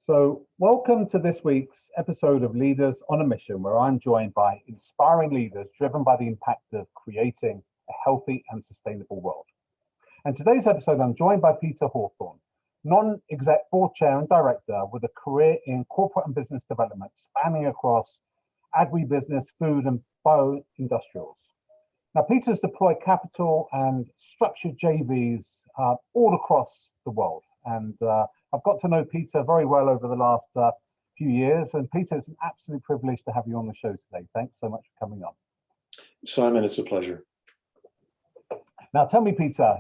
So, welcome to this week's episode of Leaders on a Mission, where I'm joined by inspiring leaders driven by the impact of creating a healthy and sustainable world. And today's episode, I'm joined by Peter Hawthorne, non-exec board chair and director with a career in corporate and business development spanning across agribusiness, food and bioindustrials. Now, Peter has deployed capital and structured JVs all across the world. And I've got to know Peter very well over the last few years. And Peter, it's an absolute privilege to have you on the show today. Thanks so much for coming on. Simon, it's a pleasure. Now, tell me, Peter,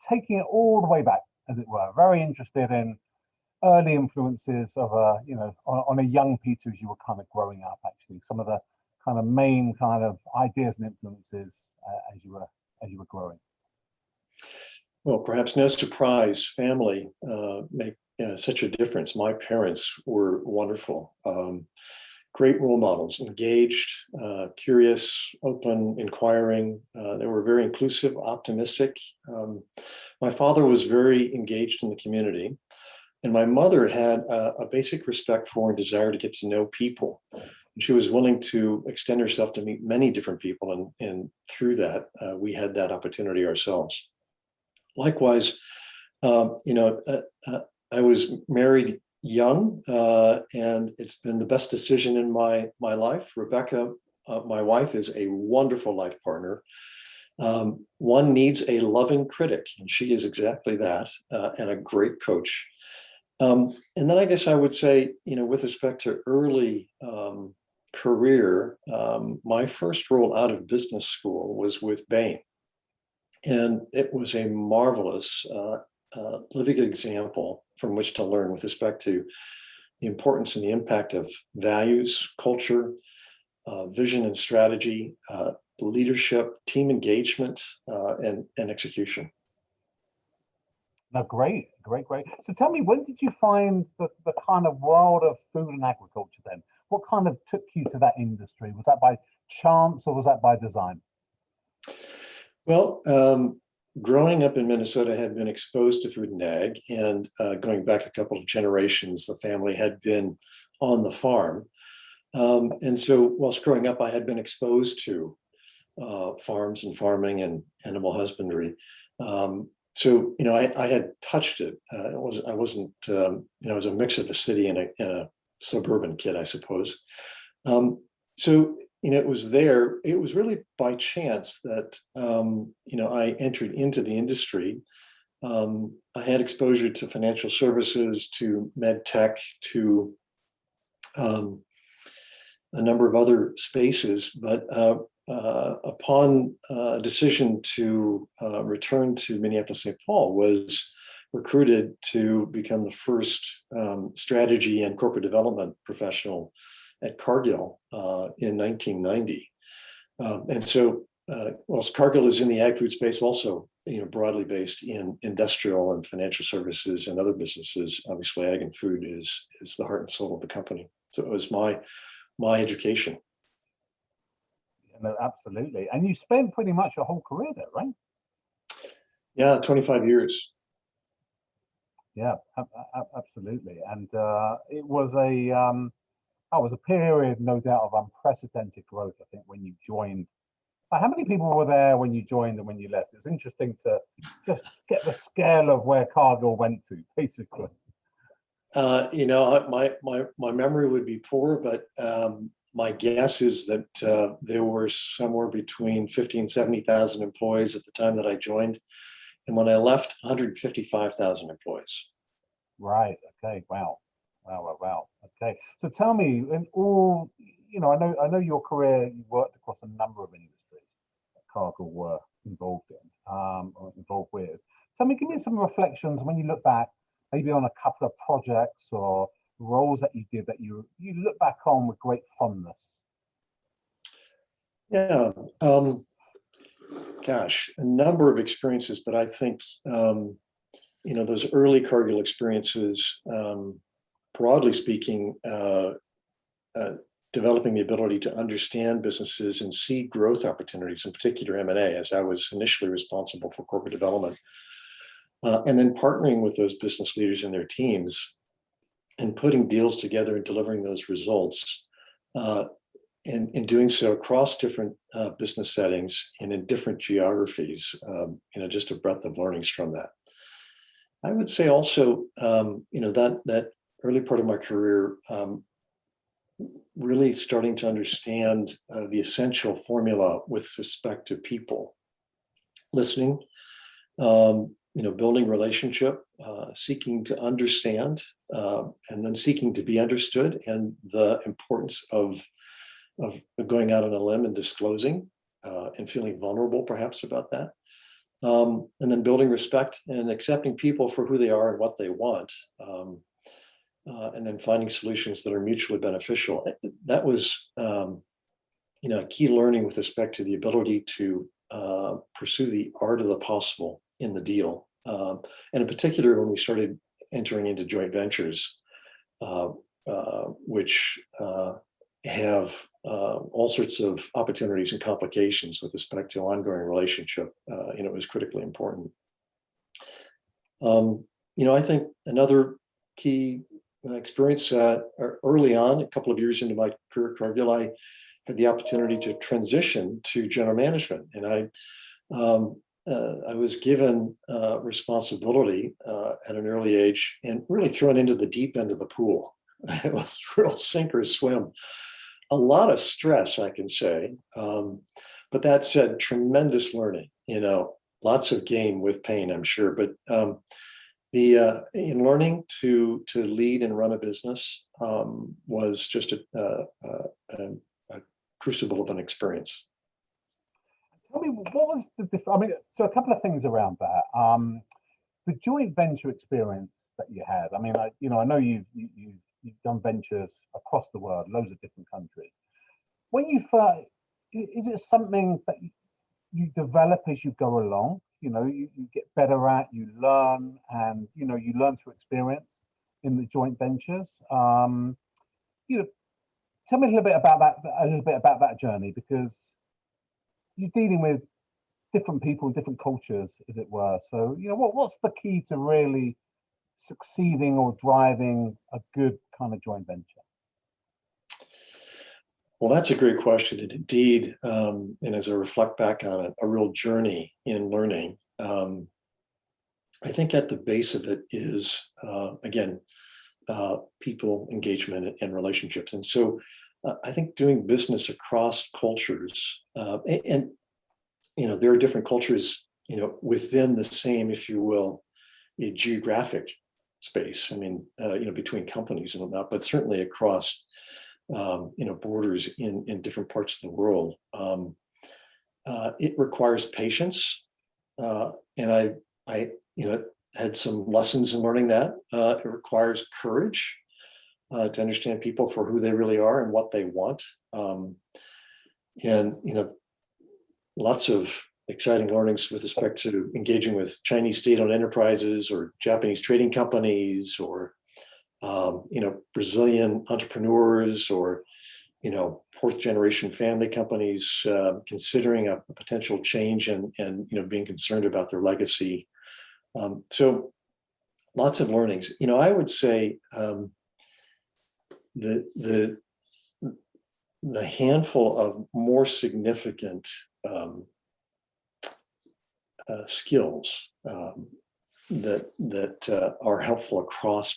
taking it all the way back, as it were, very interested in early influences of on a young Peter as you were kind of growing up, actually, some of the kind of main kind of ideas and influences as you were growing. Well, perhaps no surprise, family make such a difference. My parents were wonderful, great role models, engaged, curious, open, inquiring. They were very inclusive, optimistic. My father was very engaged in the community, and my mother had a basic respect for and desire to get to know people. She was willing to extend herself to meet many different people, and through that, we had that opportunity ourselves. Likewise, I was married young, and it's been the best decision in my life. Rebecca, my wife, is a wonderful life partner. One needs a loving critic, and she is exactly that, and a great coach. And then I guess I would say, with respect to early career, my first role out of business school was with Bain. And it was a marvelous living example from which to learn with respect to the importance and the impact of values, culture, vision and strategy, leadership, team engagement, and execution. No, great. So tell me, when did you find the kind of world of food and agriculture then? What kind of took you to that industry? Was that by chance or was that by design? Well, growing up in Minnesota, I had been exposed to food and ag, and going back a couple of generations, the family had been on the farm. And so whilst growing up, I had been exposed to farms and farming and animal husbandry. So, I had touched it. I wasn't, I was a mix of a city and a suburban kid, I suppose. So, it was there. It was really by chance that, I entered into the industry. I had exposure to financial services, to med tech, to a number of other spaces. But upon a decision to return to Minneapolis-St. Paul, was recruited to become the first strategy and corporate development professional at Cargill in 1990. And so, whilst Cargill is in the ag food space, also broadly based in industrial and financial services and other businesses, obviously ag and food is the heart and soul of the company. So it was my education. No, absolutely. And you spent pretty much your whole career there, right? Yeah, 25 years. Yeah, absolutely. And it was a period, no doubt, of unprecedented growth, I think, when you joined. How many people were there when you joined and when you left? It's interesting to just get the scale of where Cargill went to, basically. My memory would be poor, but my guess is that there were somewhere between 50 and 70,000 employees at the time that I joined. And when I left, 155,000 employees. Right. Okay. Wow. Okay. So tell me, in all, I know your career, you worked across a number of industries that Cargill were involved in, or involved with. Tell me, give me some reflections when you look back, maybe on a couple of projects or roles that you did that you look back on with great fondness. Yeah. Gosh, a number of experiences, but I think, those early Cargill experiences, broadly speaking, developing the ability to understand businesses and see growth opportunities, in particular M&A, as I was initially responsible for corporate development, and then partnering with those business leaders and their teams and putting deals together and delivering those results, and in doing so across different business settings and in different geographies, just a breadth of learnings from that. I would say also, that early part of my career, really starting to understand the essential formula with respect to people, listening, building relationship, seeking to understand, and then seeking to be understood, and the importance of going out on a limb and disclosing, and feeling vulnerable perhaps about that. And then building respect and accepting people for who they are and what they want. And then finding solutions that are mutually beneficial. That was, a key learning with respect to the ability to pursue the art of the possible in the deal. And in particular, when we started entering into joint ventures, which have all sorts of opportunities and complications with respect to ongoing relationship, it was critically important. I think another key experience early on, a couple of years into my career at Cargill, I had the opportunity to transition to general management, and I was given responsibility at an early age and really thrown into the deep end of the pool. It was real sink or swim. A lot of stress, I can say, but that said, tremendous learning. Lots of gain with pain, I'm sure, but in learning to lead and run a business was just a crucible of an experience. Tell me, what was the difference? So a couple of things around that. The joint venture experience that you had. I know you've done ventures across the world, loads of different countries. When you first, is it something that you develop as you go along? You get better at, you learn, and you learn through experience in the joint ventures. Tell me a little bit about that journey, because you're dealing with different people, different cultures, as it were. So what's the key to really succeeding or driving a good kind of joint venture? Well, that's a great question. And indeed, and as I reflect back on it, a real journey in learning. I think at the base of it is, again, people engagement and relationships. And so I think doing business across cultures, and there are different cultures, within the same, if you will, a geographic space. Between companies and whatnot, but certainly across borders in different parts of the world. It requires patience, and I had some lessons in learning that. It requires courage to understand people for who they really are and what they want, and lots of exciting learnings with respect to engaging with Chinese state-owned enterprises or Japanese trading companies, or Brazilian entrepreneurs, or fourth generation family companies considering a potential change and being concerned about their legacy. So lots of learnings. I would say the handful of more significant skills that are helpful across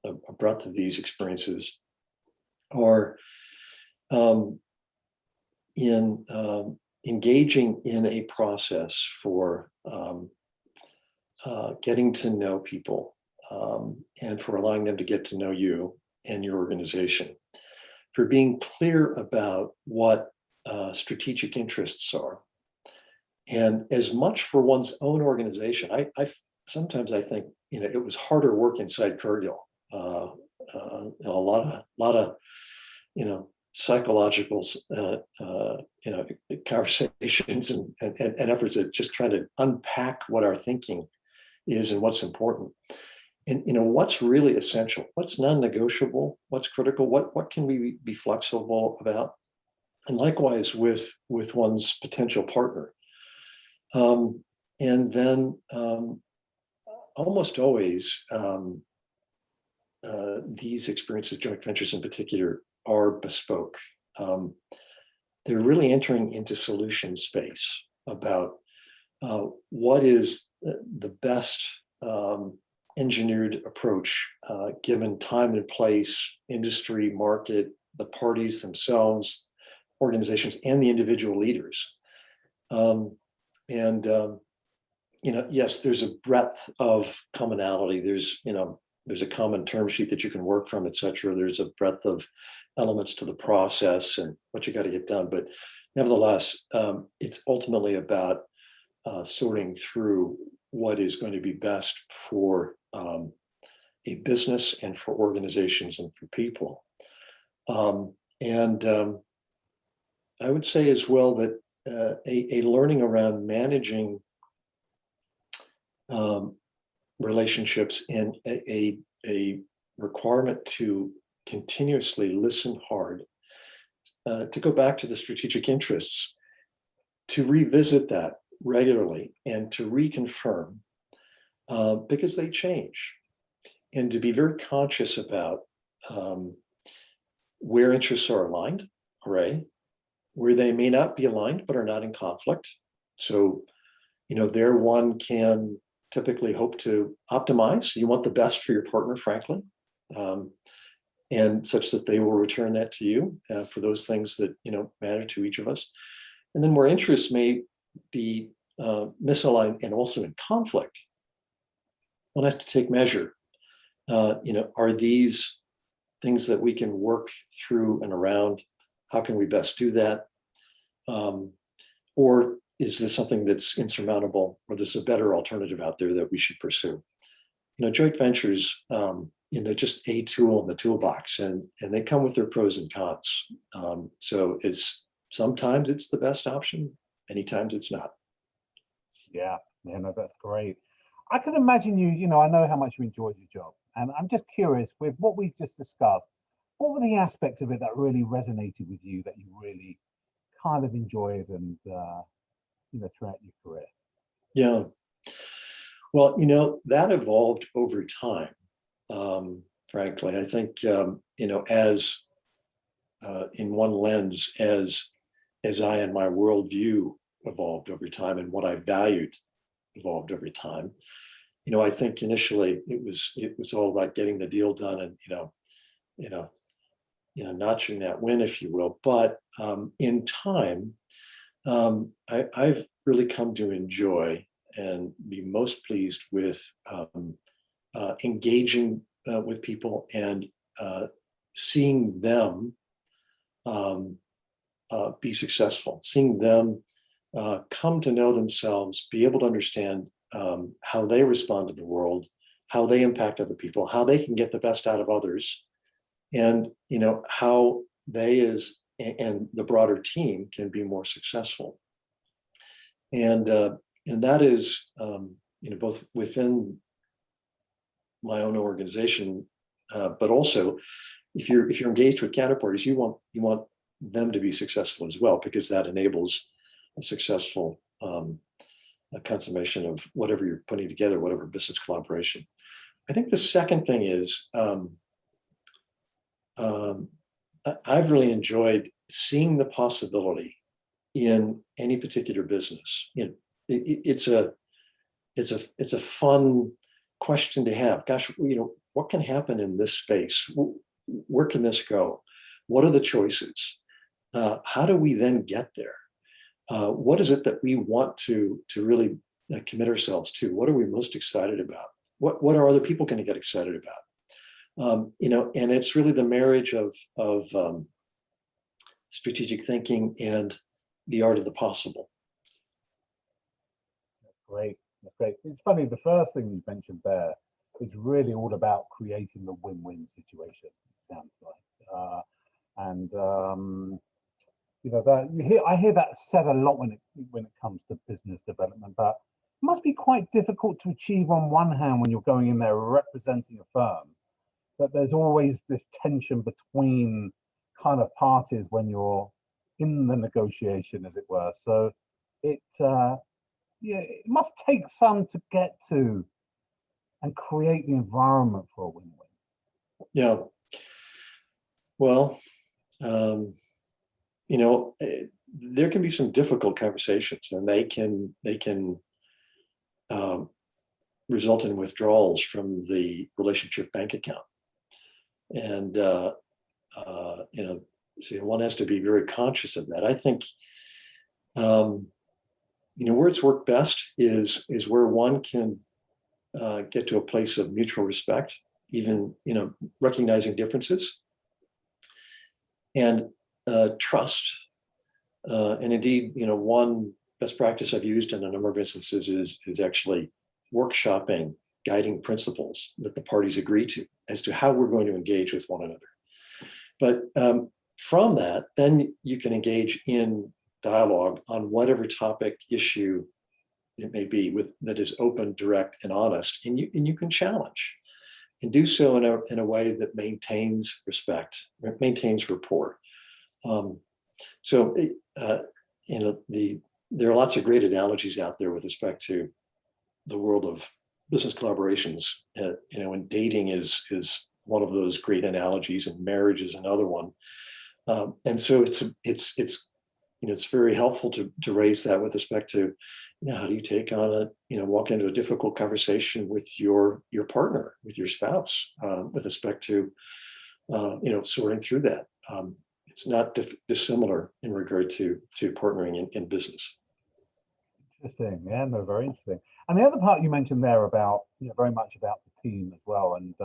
a breadth of these experiences are in engaging in a process for getting to know people, and for allowing them to get to know you and your organization, for being clear about what strategic interests are, and as much for one's own organization. Sometimes I think it was harder work inside Cargill. A lot of psychological conversations and efforts at just trying to unpack what our thinking is and what's important, and what's really essential, what's non-negotiable, what's critical, what can we be flexible about, and likewise with one's potential partner. And then almost always these experiences, joint ventures in particular, are bespoke. They're really entering into solution space about what is the best engineered approach given time and place, industry, market, the parties themselves, organizations, and the individual leaders. Yes, there's a breadth of commonality. There's a common term sheet that you can work from, et cetera. There's a breadth of elements to the process and what you got to get done. But nevertheless, it's ultimately about sorting through what is going to be best for a business and for organizations and for people. I would say as well that a learning around managing relationships and a requirement to continuously listen hard, to go back to the strategic interests, to revisit that regularly and to reconfirm, because they change, and to be very conscious about where interests are aligned, right? Where they may not be aligned but are not in conflict. So, there one can typically hope to optimize. You want the best for your partner, frankly, and such that they will return that to you for those things that matter to each of us. And then where interests may be misaligned and also in conflict, one has to take measure. Are these things that we can work through and around? How can we best do that? Or is this something that's insurmountable, or there's a better alternative out there that we should pursue? Joint ventures, they're just a tool in the toolbox, and they come with their pros and cons. So sometimes it's the best option, many times it's not. Yeah, no, that's great. I can imagine I know how much you enjoyed your job, and I'm just curious, with what we've just discussed, what were the aspects of it that really resonated with you, that you really kind of enjoyed and throughout your career? Yeah. Well, that evolved over time. Frankly, I think as in one lens, as I and my worldview evolved over time, and what I valued evolved over time. I think initially it was all about getting the deal done and notching that win, if you will. But in time, I've really come to enjoy and be most pleased with engaging with people and seeing them be successful, seeing them come to know themselves, be able to understand how they respond to the world, how they impact other people, how they can get the best out of others, and how they and the broader team can be more successful. And that is both within my own organization, but also if you're engaged with counterparties, you want them to be successful as well, because that enables a successful consummation of whatever you're putting together, whatever business collaboration. I think the second thing is I've really enjoyed seeing the possibility in any particular business. It's a fun question to have. Gosh, what can happen in this space? Where can this go? What are the choices? How do we then get there? What is it that we want to really commit ourselves to? What are we most excited about? What are other people going to get excited about? And it's really the marriage of strategic thinking and the art of the possible. That's great. That's great. It's funny, the first thing you mentioned there is really all about creating the win-win situation, it sounds like. I hear that said a lot when it comes to business development, but it must be quite difficult to achieve on one hand when you're going in there representing a firm, that there's always this tension between kind of parties when you're in the negotiation, as it were. So it must take some to get to and create the environment for a win-win. Yeah. Well, um, there can be some difficult conversations, and they can um, result in withdrawals from the relationship bank account. And so one has to be very conscious of that. I think um, where it's worked best is where one can get to a place of mutual respect, even recognizing differences, and trust. And indeed, one best practice I've used in a number of instances is actually workshopping guiding principles that the parties agree to as to how we're going to engage with one another. But from that, then you can engage in dialogue on whatever topic, issue it may be, that is open, direct, and honest, and you can challenge, and do so in a way that maintains respect, maintains rapport. So there are lots of great analogies out there with respect to the world of business collaborations. And dating is one of those great analogies, and marriage is another one. And so it's very helpful to raise that with respect to, how do you take on walk into a difficult conversation with your partner, with your spouse, with respect to, sorting through that. It's not dissimilar in regard to partnering in business. Interesting. Yeah, no, very interesting. And the other part you mentioned there about, very much about the team as well. And,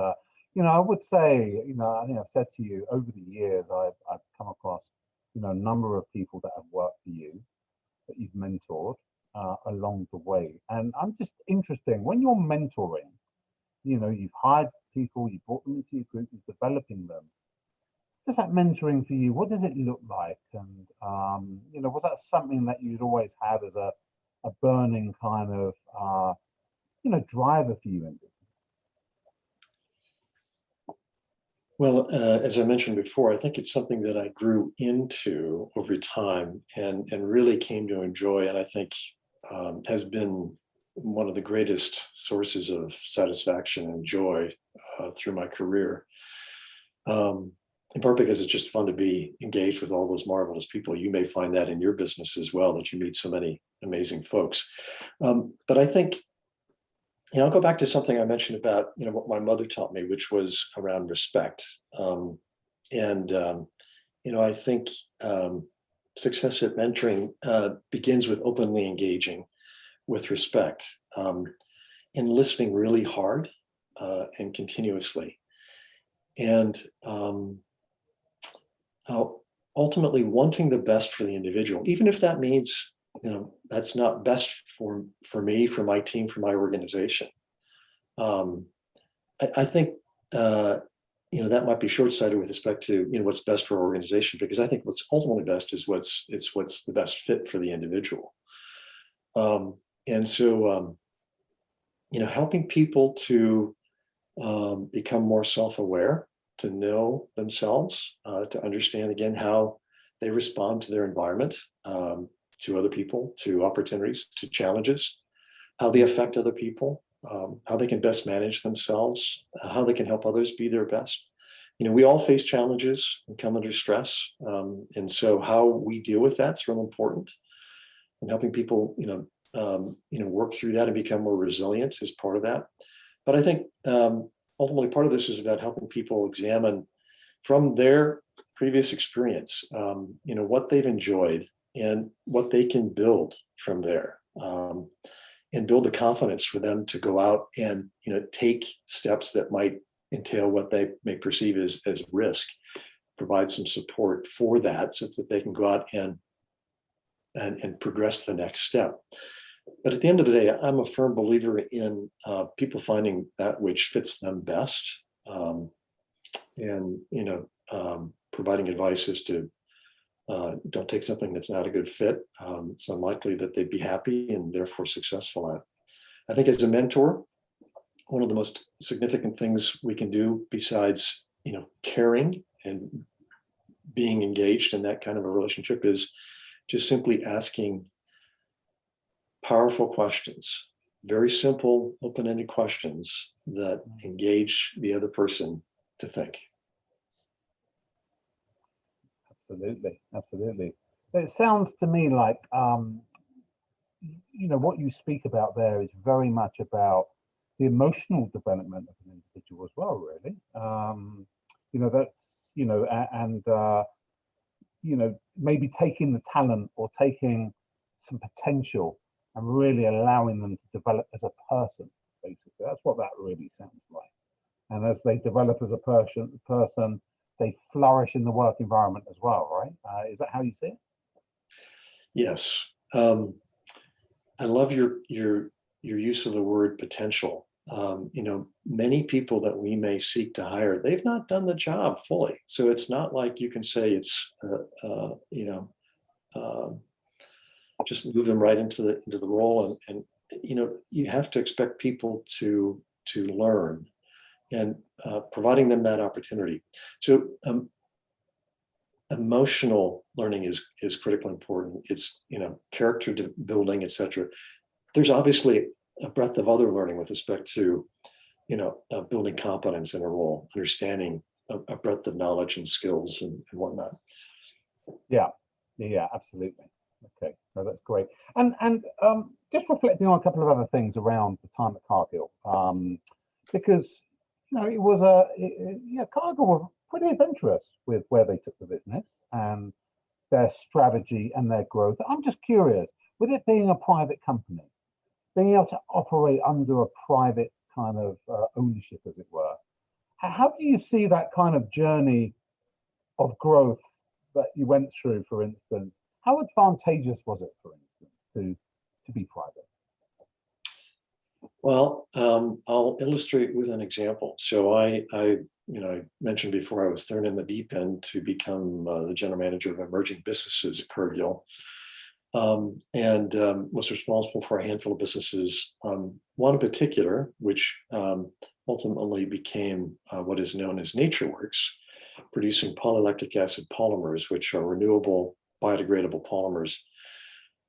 I would say, I think I've said to you over the years, I've come across, a number of people that have worked for you, that you've mentored along the way. And I'm just interested, when you're mentoring, you've hired people, you brought them into your group, you're developing them. Does that mentoring for you, what does it look like? And, was that something that you'd always had as a burning kind of, driver for you in business? Well, as I mentioned before, I think it's something that I grew into over time and really came to enjoy, and I think has been one of the greatest sources of satisfaction and joy through my career. In part because it's just fun to be engaged with all those marvelous people. You may find that in your business as well, that you meet so many amazing folks. But I think, I'll go back to something I mentioned about, what my mother taught me, which was around respect. I think success at mentoring begins with openly engaging with respect, and listening really hard and continuously. And ultimately wanting the best for the individual, even if that means, that's not best for me, for my team, for my organization. I think, that might be short-sighted with respect to, what's best for our organization, because I think what's ultimately best is what's the best fit for the individual. And so, helping people to become more self-aware, to know themselves, to understand again how they respond to their environment, to other people, to opportunities, to challenges, how they affect other people, how they can best manage themselves, how they can help others be their best. We all face challenges and come under stress. And so how we deal with that's real important. And helping people, work through that and become more resilient is part of that. But I think ultimately part of this is about helping people examine from their previous experience, what they've enjoyed and what they can build from there, and build the confidence for them to go out and, take steps that might entail what they may perceive as risk, provide some support for that so that they can go out and progress the next step. But at the end of the day, I'm a firm believer in people finding that which fits them best, and providing advice as to don't take something that's not a good fit. It's unlikely that they'd be happy and therefore successful at. I think as a mentor, one of the most significant things we can do, besides caring and being engaged in that kind of a relationship, is just simply asking powerful questions, very simple, open-ended questions that engage the other person to think. Absolutely, absolutely. It sounds to me like what you speak about there is very much about the emotional development of an individual as well, really. That's maybe taking the talent or taking some potential and really allowing them to develop as a person. Basically, that's what that really sounds like. And as they develop as a person, they flourish in the work environment as well, right? Is that how you see it? Yes. I love your use of the word potential. Many people that we may seek to hire, they've not done the job fully. So it's not like you can say it's, just move them right into the role, and you have to expect people to learn, and providing them that opportunity. So emotional learning is critically important. It's character building, etc. There's obviously a breadth of other learning with respect to building competence in a role, understanding a breadth of knowledge and skills and whatnot. Yeah, absolutely. Okay, no, that's great. And just reflecting on a couple of other things around the time at Cargill, because it was Cargill were pretty adventurous with where they took the business and their strategy and their growth. I'm just curious, with it being a private company, being able to operate under a private kind of ownership, as it were, how do you see that kind of journey of growth that you went through, for instance? How advantageous was it, for instance, to be private? Well, I'll illustrate with an example. So I mentioned before I was thrown in the deep end to become the general manager of emerging businesses at Cargill, and was responsible for a handful of businesses. One in particular, which ultimately became what is known as NatureWorks, producing polylactic acid polymers, which are renewable, biodegradable polymers.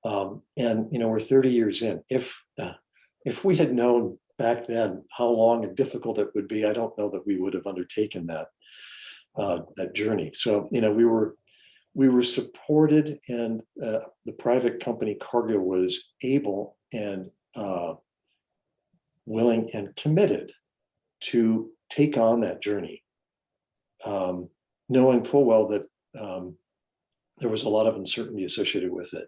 And we're 30 years in. If we had known back then how long and difficult it would be, I don't know that we would have undertaken that journey. So we were supported, and the private company Cargill was able and willing and committed to take on that journey, knowing full well that there was a lot of uncertainty associated with it.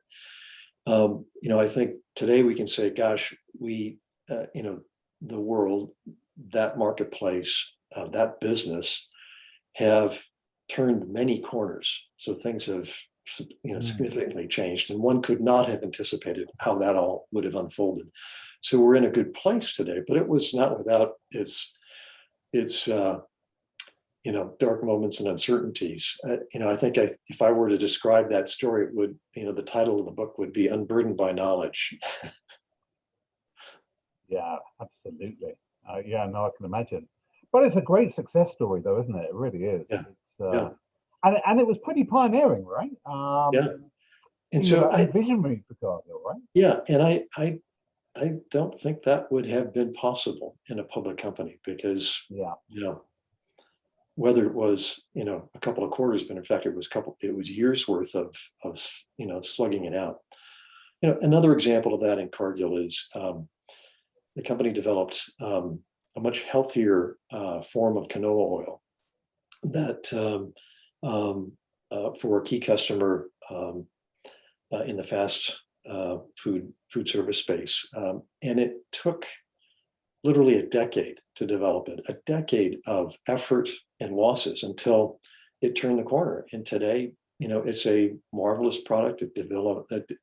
I think today we can say, gosh, the world, that marketplace, that business have turned many corners. So things have, significantly changed, and one could not have anticipated how that all would have unfolded. So we're in a good place today, but it was not without its dark moments and uncertainties. I think if I were to describe that story, it would, the title of the book would be Unburdened by Knowledge. Yeah, absolutely. No, I can imagine. But it's a great success story, though, isn't it? It really is. Yeah. It's, and it was pretty pioneering, right? Yeah. And so and visionary for Cargill, right? Yeah, and I don't think that would have been possible in a public company, because whether it was a couple of quarters, but in fact it was years worth of slugging it out. Another example of that in Cargill is the company developed a much healthier form of canola oil that for a key customer in the fast food service space, and it took literally a decade to develop it, a decade of effort and losses until it turned the corner. And today, it's a marvelous product. It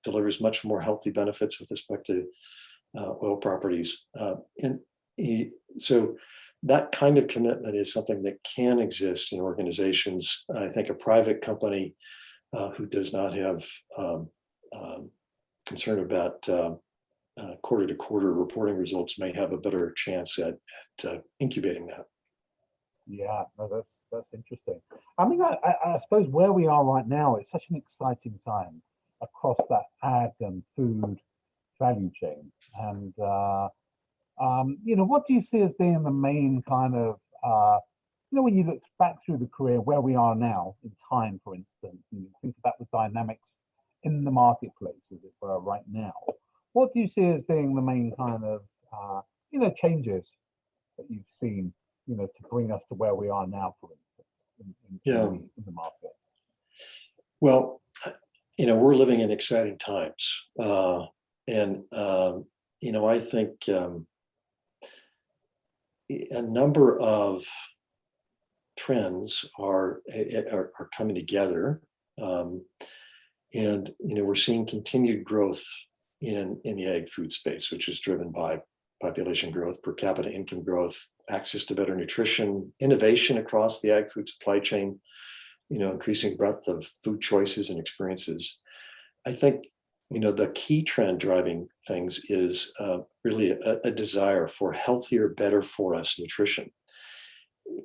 delivers much more healthy benefits with respect to oil properties. So that kind of commitment is something that can exist in organizations. I think a private company who does not have concern about quarter to quarter reporting results may have a better chance at incubating that. Yeah, no, that's interesting. I mean, I suppose where we are right now, it's such an exciting time across that ag and food value chain. And what do you see as being the main kind of when you look back through the career where we are now in time, for instance, and you think about the dynamics in the marketplace, as it were, right now, what do you see as being the main kind of, changes that you've seen, to bring us to where we are now, for instance, in the market? Well, we're living in exciting times. I think a number of trends are coming together. We're seeing continued growth in the ag food space, which is driven by population growth, per capita income growth, access to better nutrition, innovation across the ag food supply chain, increasing breadth of food choices and experiences. I think, the key trend driving things is really a desire for healthier, better for us nutrition.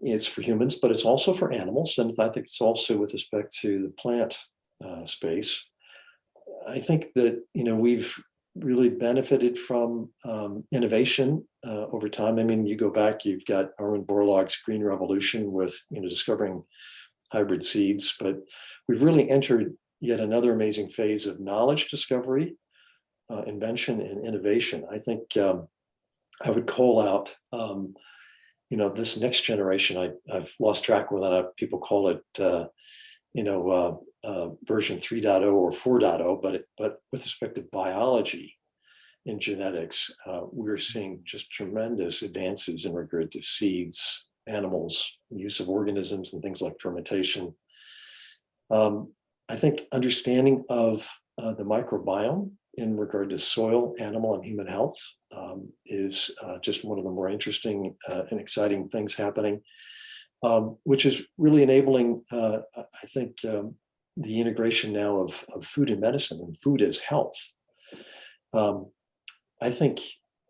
It's for humans, but it's also for animals. And I think it's also with respect to the plant space. I think that, we've really benefited from innovation over time. I mean, you go back, you've got Armin Borlaug's Green Revolution with, discovering hybrid seeds, but we've really entered yet another amazing phase of knowledge discovery, invention, and innovation. I think I would call out, this next generation. I've lost track whether people call it, version 3.0 or 4.0, but with respect to biology and genetics, we're seeing just tremendous advances in regard to seeds, animals, the use of organisms, and things like fermentation. I think understanding of the microbiome in regard to soil, animal, and human health is just one of the more interesting and exciting things happening, which is really enabling, I think, the integration now of food and medicine and food as health. I think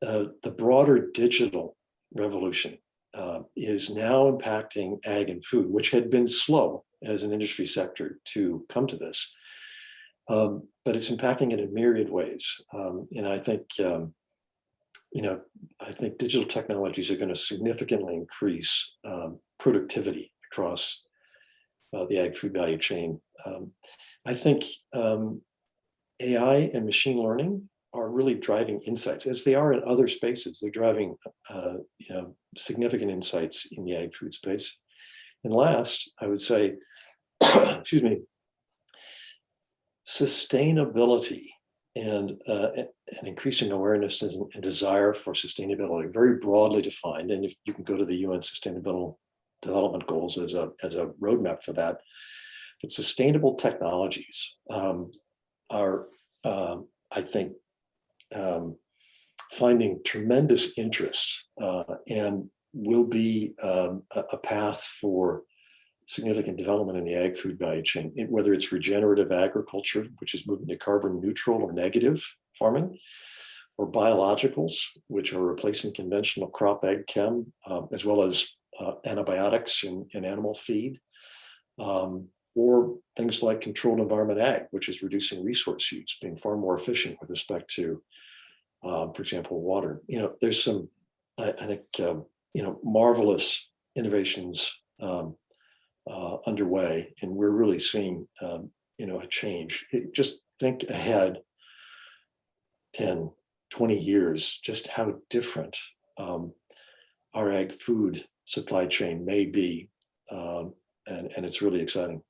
the broader digital revolution is now impacting ag and food, which had been slow as an industry sector to come to this. But it's impacting it in myriad ways. And I think, I think digital technologies are going to significantly increase productivity across the ag food value chain. I think AI and machine learning are really driving insights, as they are in other spaces. They're driving significant insights in the ag food space. And last, I would say, excuse me, sustainability and increasing awareness and desire for sustainability, very broadly defined. And if you can go to the UN Sustainable Development Goals as a roadmap for that. But sustainable technologies are, I think, finding tremendous interest and will be a path for significant development in the ag food value chain, whether it's regenerative agriculture, which is moving to carbon neutral or negative farming, or biologicals, which are replacing conventional crop ag chem, as well as antibiotics in animal feed, or things like controlled environment ag, which is reducing resource use, being far more efficient with respect to, for example, water. There's some, I think, marvelous innovations underway, and we're really seeing, a change. Just think ahead 10, 20 years, just how different our ag food supply chain may be, and it's really exciting.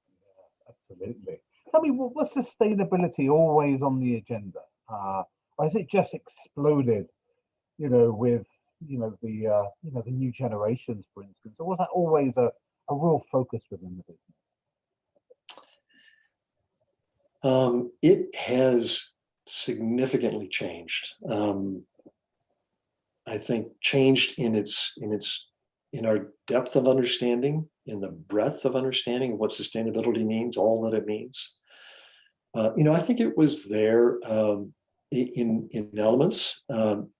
Yeah, absolutely. Tell me, was sustainability always on the agenda, or has it just exploded? With the new generations, for instance, or was that always a real focus within the business? It has significantly changed. I think changed in our depth of understanding, in the breadth of understanding of what sustainability means, all that it means. I think it was there in elements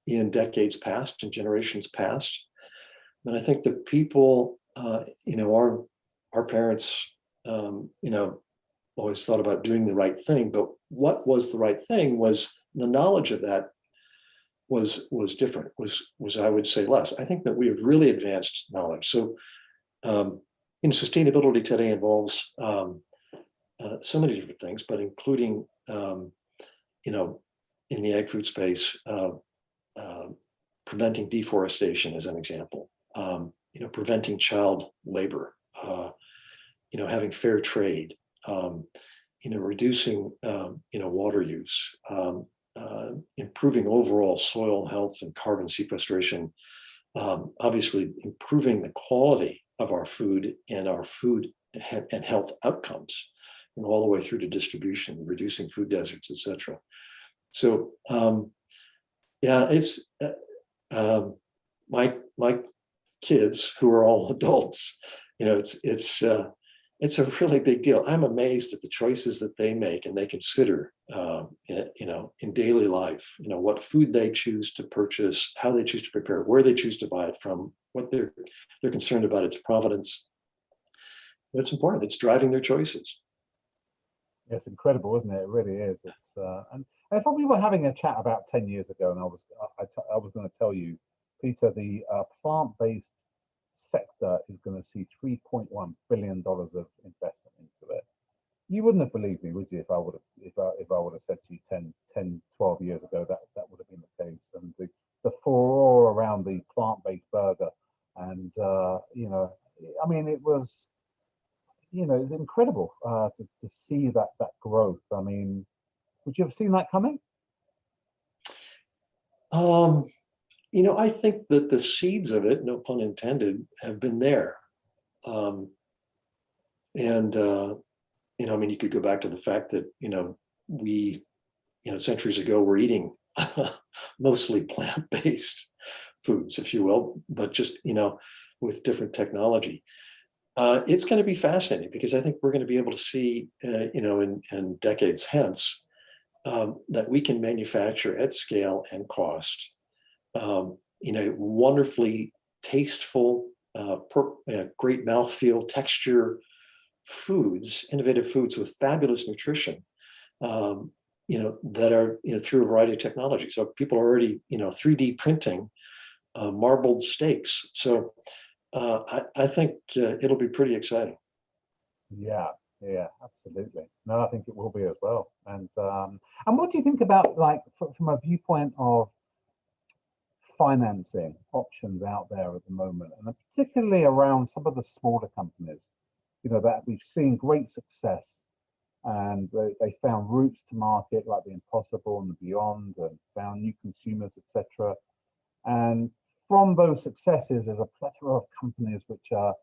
in decades past and generations past. And I think the people, our parents, always thought about doing the right thing, but what was the right thing was the knowledge of that was different, was I would say less. I think that we have really advanced knowledge. So sustainability today involves so many different things, but including in the ag food space, preventing deforestation as an example, preventing child labor, having fair trade, reducing water use, improving overall soil health and carbon sequestration, obviously improving the quality of our food and our food and health outcomes, and all the way through to distribution, reducing food deserts, etc. So it's my kids, who are all adults, it's a really big deal. I'm amazed at the choices that they make and they consider, in daily life, what food they choose to purchase, how they choose to prepare, where they choose to buy it from, what they're concerned about its provenance. It's important. It's driving their choices. It's incredible, isn't it? It really is. It's and I thought we were having a chat about 10 years ago, and I was going to tell you, Peter, the plant-based sector is going to see $3.1 billion of investment into it. You wouldn't have believed me, would you, if I would have said to you 10, 12 years ago that would have been the case. And the furore around the plant-based burger, and I mean, it was incredible to see that growth. I mean, would you have seen that coming? I think that the seeds of it, no pun intended, have been there. I mean, you could go back to the fact that, we, centuries ago were eating mostly plant-based foods, if you will, but just, with different technology. It's going to be fascinating, because I think we're going to be able to see, in decades hence, that we can manufacture at scale and cost, wonderfully tasteful, great mouthfeel, texture foods, innovative foods with fabulous nutrition, that are, through a variety of technologies. So people are already, 3D printing marbled steaks. So I think it'll be pretty exciting. Yeah, absolutely. No, I think it will be as well. And what do you think about, like, from a viewpoint of financing options out there at the moment, and particularly around some of the smaller companies, that we've seen great success, and they found routes to market like the Impossible and the Beyond, and found new consumers, etc. And from those successes, there's a plethora of companies which are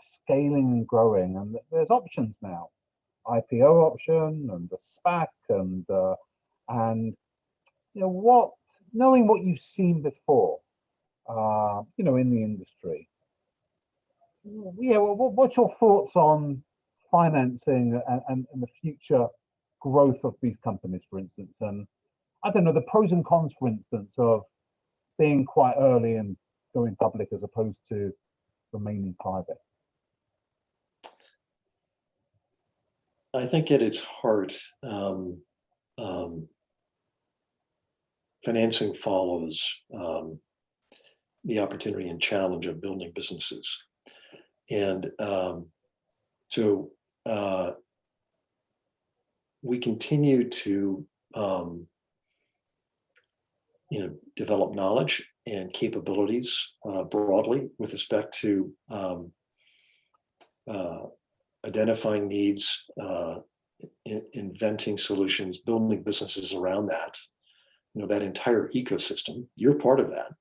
scaling and growing, and there's options now, IPO option and the SPAC, and knowing what you've seen before, in the industry. Yeah, what's your thoughts on financing and the future growth of these companies, for instance? And I don't know, the pros and cons, for instance, of being quite early and going public as opposed to remaining private. I think at its heart, financing follows the opportunity and challenge of building businesses. And so we continue to develop knowledge and capabilities broadly with respect to identifying needs, inventing solutions, building businesses around that. That entire ecosystem, you're part of that.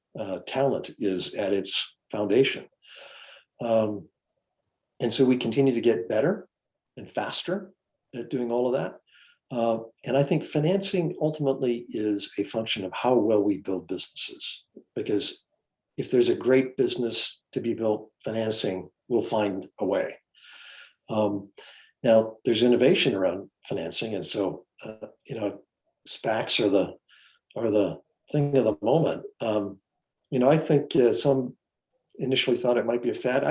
Talent is at its foundation. And so we continue to get better and faster at doing all of that. And I think financing ultimately is a function of how well we build businesses, because if there's a great business to be built, financing will find a way. Now, there's innovation around financing, and so SPACs are the thing of the moment. I think some initially thought it might be a fad.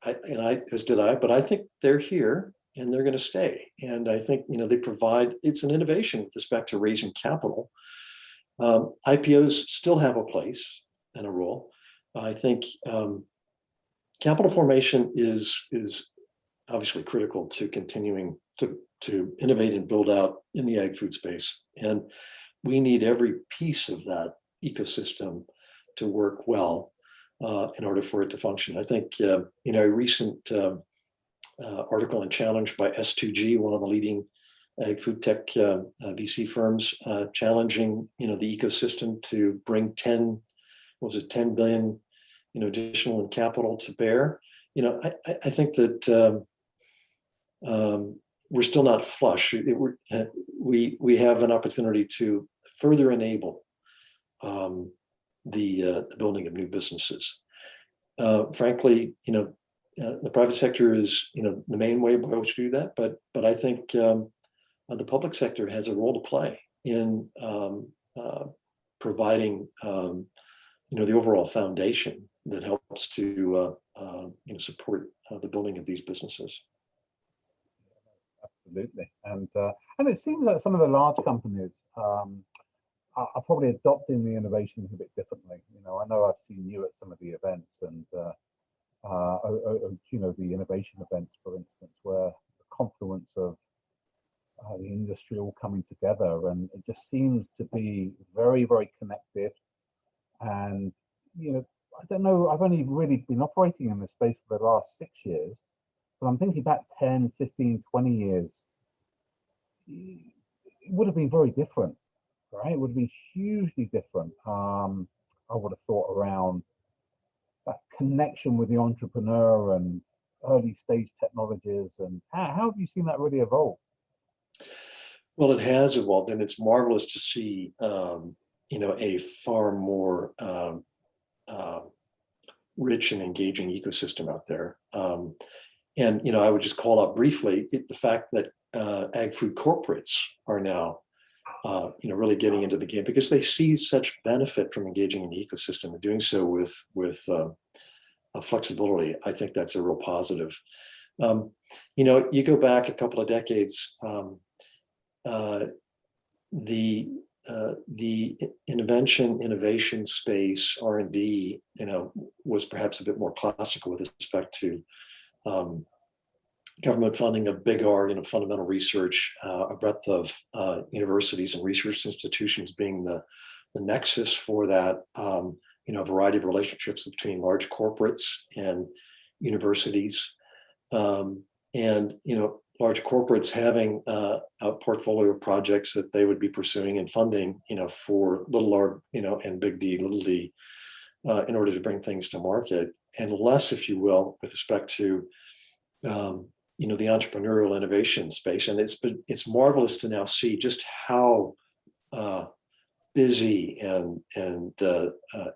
As did I, but I think they're here and they're going to stay. And I think, they provide, it's an innovation with respect to raising capital. IPOs still have a place and a role. I think capital formation is obviously critical to continuing to innovate and build out in the ag food space. And we need every piece of that ecosystem to work well in order for it to function. I think a recent article in Challenge by S2G, one of the leading ag food tech VC firms, challenging the ecosystem to bring 10 billion additional in capital to bear. I think that we're still not flush. We have an opportunity to further enable the building of new businesses. Frankly, the private sector is the main way by which to do that, but I think the public sector has a role to play in providing the overall foundation that helps to support the building of these businesses. Absolutely, and it seems like some of the large companies are probably adopting the innovations a bit differently. I know I've seen you at some of the events, and the innovation events, for instance, where the confluence of the industry all coming together, and it just seems to be very, very connected. And I don't know, I've only really been operating in this space for the last 6 years, but I'm thinking back 10, 15, 20 years, it would have been very different, right? It would be hugely different. I would have thought around that connection with the entrepreneur and early stage technologies. And how have you seen that really evolve? Well, it has evolved, and it's marvelous to see a far more rich and engaging ecosystem out there. And I would just call out briefly the fact that ag food corporates are now really getting into the game, because they see such benefit from engaging in the ecosystem and doing so with flexibility. I think that's a real positive. You go back a couple of decades, the innovation space, R&D, was perhaps a bit more classical with respect to government funding of big R, fundamental research, a breadth of universities and research institutions being the nexus for that, a variety of relationships between large corporates and universities, and large corporates having a portfolio of projects that they would be pursuing and funding, for little r, and big D, little d, in order to bring things to market, and less, if you will, with respect to the entrepreneurial innovation space. And it's marvelous to now see just how busy and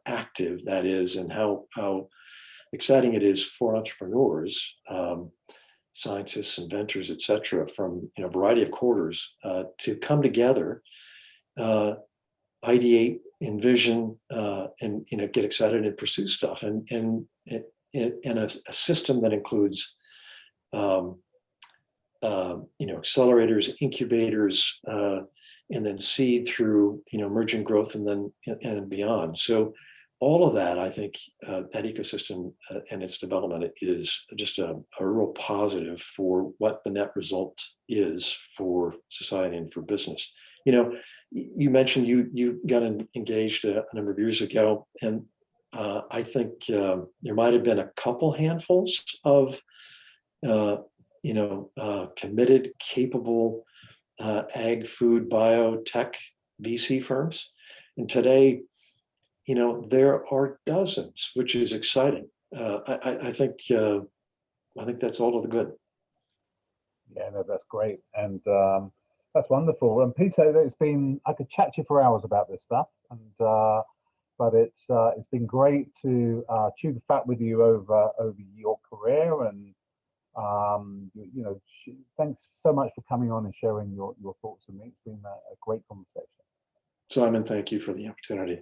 active that is, and how exciting it is for entrepreneurs, scientists, inventors, et cetera, from a variety of quarters to come together, ideate, envision, and get excited and pursue stuff, and in a system that includes accelerators, incubators, and then seed through emerging growth, and beyond. So all of that, I think, that ecosystem and its development is just a real positive for what the net result is for society and for business. You mentioned you got engaged a number of years ago, and I think there might have been a couple handfuls of committed, capable ag, food, biotech VC firms, and today, there are dozens, which is exciting. I think that's all to the good. Yeah, no, that's great, and that's wonderful. And Peter, I could chat to you for hours about this stuff, and but it's been great to chew the fat with you over your career, and thanks so much for coming on and sharing your thoughts with me. It's been a great conversation. Simon, thank you for the opportunity.